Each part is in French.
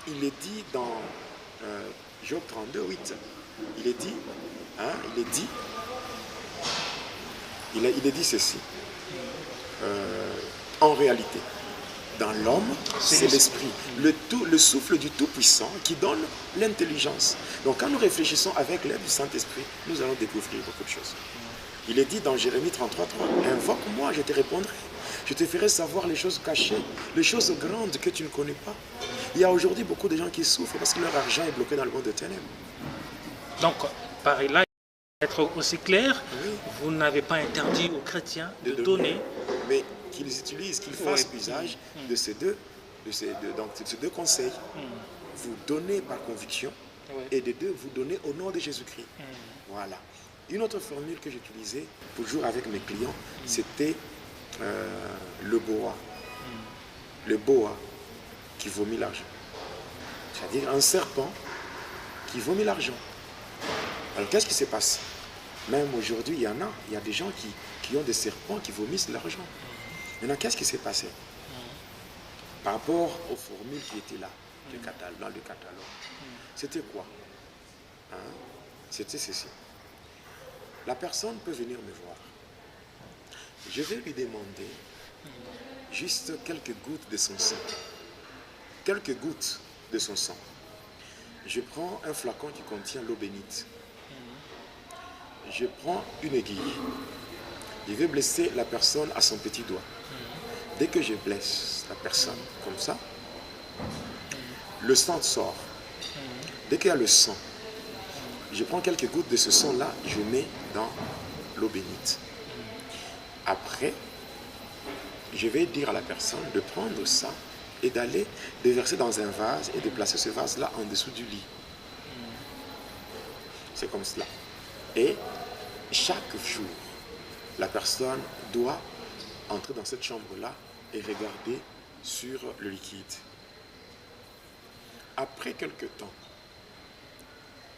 il est dit dans Job 32, 8. Il est dit, hein, il est dit ceci. En réalité, dans l'homme, c'est l'esprit, le souffle du Tout-Puissant qui donne l'intelligence. Donc quand nous réfléchissons avec l'aide du Saint-Esprit, nous allons découvrir beaucoup de choses. Il est dit dans Jérémie 33, 3, invoque-moi, je te répondrai. Je te ferai savoir les choses cachées, les choses grandes que tu ne connais pas. Il y a aujourd'hui beaucoup de gens qui souffrent parce que leur argent est bloqué dans le monde de ténèbres. Donc, par là, être aussi clair, Oui. vous n'avez pas interdit aux chrétiens de donner. Mais qu'ils utilisent, qu'ils fassent usage de ces deux conseils. Vous donnez par conviction et de deux, vous donnez au nom de Jésus-Christ. Voilà. Une autre formule que j'utilisais toujours avec mes clients, c'était le boa. Le boa qui vomit l'argent. C'est-à-dire un serpent qui vomit l'argent. Alors qu'est-ce qui se passe? Même aujourd'hui, il y a des gens qui ont des serpents qui vomissent l'argent. Maintenant, qu'est-ce qui s'est passé? Par rapport aux formules qui étaient là, dans le catalogue, c'était quoi? Hein? C'était ceci. La personne peut venir me voir. Je vais lui demander juste quelques gouttes de son sang. Quelques gouttes de son sang. Je prends un flacon qui contient l'eau bénite. Je prends une aiguille. Je vais blesser la personne à son petit doigt. Dès que je blesse la personne comme ça, le sang sort. Dès qu'il y a le sang, je prends quelques gouttes de ce sang-là, je mets dans l'eau bénite. Après, je vais dire à la personne de prendre ça et d'aller le verser dans un vase et de placer ce vase-là en dessous du lit. C'est comme cela. Et chaque jour, la personne doit entrer dans cette chambre-là et regarder sur le liquide. Après quelque temps,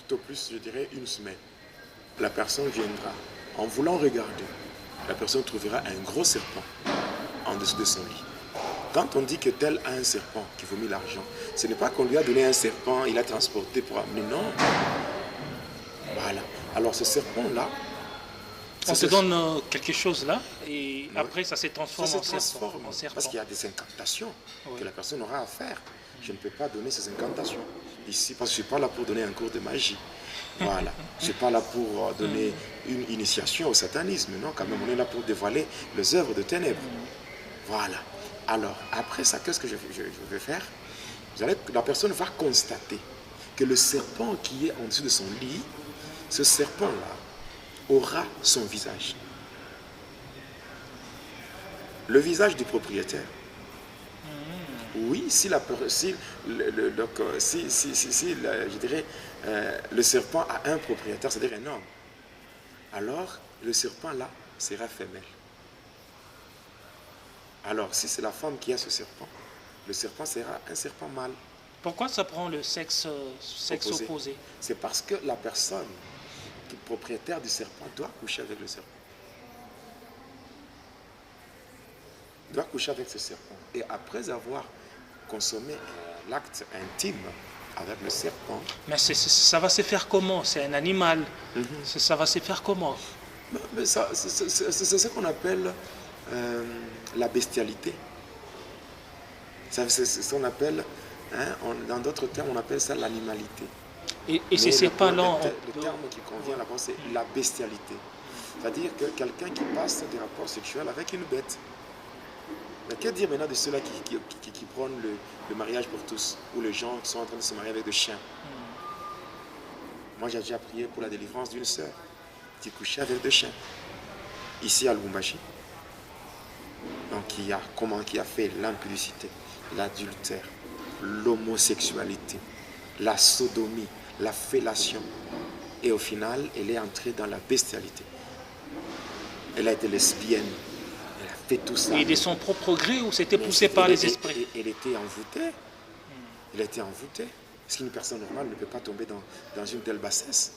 tout au plus, je dirais une semaine, la personne viendra. En voulant regarder, la personne trouvera un gros serpent en dessous de son lit. Quand on dit que tel a un serpent qui vomit l'argent, ce n'est pas qu'on lui a donné un serpent, il a transporté pour amener, non. Voilà. Alors ce serpent-là, on te donne quelque chose là, et oui. après ça se transforme, en serpent. Parce qu'il y a des incantations que la personne aura à faire. Je ne peux pas donner ces incantations ici, parce que je ne suis pas là pour donner un cours de magie. Voilà. Je ne suis pas là pour donner une initiation au satanisme. Non, quand même, on est là pour dévoiler les œuvres de ténèbres. Voilà. Alors, après ça, qu'est-ce que je vais faire? La personne va constater que le serpent qui est en dessous de son lit, ce serpent-là, aura son visage. Le visage du propriétaire. Oui, si je dirais, le serpent a un propriétaire, c'est-à-dire un homme, alors le serpent là sera femelle. Alors si c'est la femme qui a ce serpent, le serpent sera un serpent mâle. Pourquoi ça prend le sexe opposé? C'est parce que la personne propriétaire du serpent doit coucher avec le serpent. Doit coucher avec ce serpent. Et après avoir consommé l'acte intime avec le serpent. Mais ça va se faire comment? C'est un animal. Ça va se faire comment? C'est ce qu'on appelle la bestialité. C'est ce qu'on appelle, dans d'autres termes, on appelle ça l'animalité. Et c'est pas lent. Le terme qui convient là-bas, c'est la bestialité. C'est-à-dire que quelqu'un qui passe des rapports sexuels avec une bête. Mais que dire maintenant de ceux-là qui prônent le mariage pour tous, ou les gens qui sont en train de se marier avec des chiens? Moi, j'ai déjà prié pour la délivrance d'une sœur qui couchait avec des chiens, ici à Lubumbashi. Donc, qui a fait l'impudicité, l'adultère, l'homosexualité, la sodomie, la fellation. Et au final, elle est entrée dans la bestialité. Elle a été lesbienne. Elle a fait tout ça. Et de son propre gré ou c'était poussé par les esprits? Elle était envoûtée. Elle était envoûtée. Parce qu'une personne normale ne peut pas tomber dans une telle bassesse.